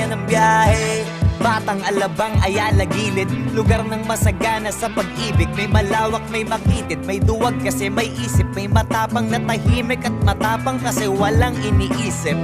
ng biyahe. Batang Alabang, Ayala, Gilid, lugar ng masagana sa pag-ibig. May malawak, may makitid, may duwag kasi may isip. May matapang na tahimik at matapang kasi walang iniisip.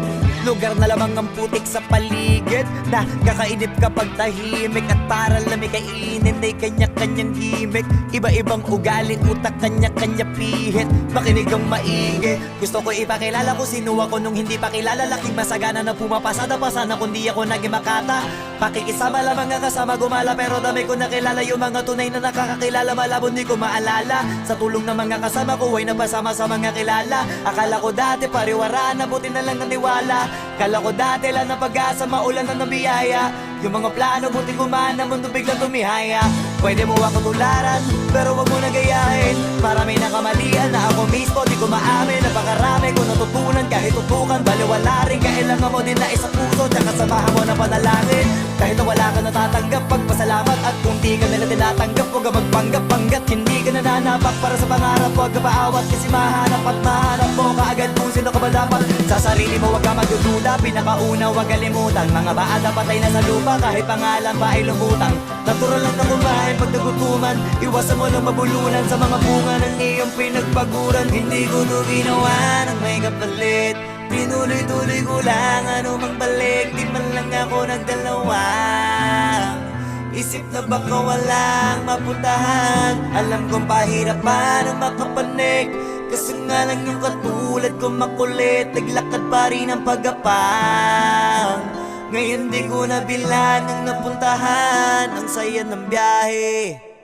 Lugar na lamang ang putik sa paligid, na kakainip kapag tahimik. At para lamig kainin ay kanya-kanyang gimmick. Iba-ibang ugali, utak, kanya-kanya pihit. Makinig ang maigi, gusto ko ipakilala kung sino ako nung hindi pa kilala. Laking masagana na pumapasada pa sana kung di ako naging makata. Pakikisama lamang ang kasama gumala, pero dami ko nakilala yung mga tunay na nakakakilala. Malabo di ko maalala, sa tulong ng mga kasama ko ay napasama sa mga kilala. Akala ko dati pariwara, nabuti na lang naniwala. Kala ko dati lang na pag-asa, maulan na ng biyaya. Yung mga plano buti gumana, mundo biglang tumihaya. Pwede mo ako tularan, pero wag mo na gayahin. Marami na kamalian na ako mismo di ko maamin. Napakarami ko natutunan kahit tutukan, baliwala rin. Kailangan mo din na isang puso, tsaka samahan mo na panalangin. Kahit na wala ka natatanggap, pagpasalamat. At kung di ka nila tinatanggap, huwag ka magpanggap-panggat. Hindi ka nananapak para sa pangarap, huwag ka paawat. Kasi mahanap at mahanap mo kaagad kung sino ka ba dapat. Sa sarili mo huwag ka magdududa, pinakauna huwag kalimutan. Mga baada patay na sa lupa, kahit pangalan pa ay lumutang. Natural lang na kumain pag nagutuman, iwasan mo lang mabulunan sa mga bunga ng iyong pinagpaguran. Hindi ko to ginawa ng may kapalit, tinuloy-tuloy ko lang anumang balik. Di man lang ako nagdalawa, isip na baka walang mapuntahan. Alam kong pahirapan ang makapanik, kasi nga lang yung katulad ko makulit. Naglakad pa rin ang pagapang, ngayon di ko na bilang ang napuntahan. Ang saya ng biyahe.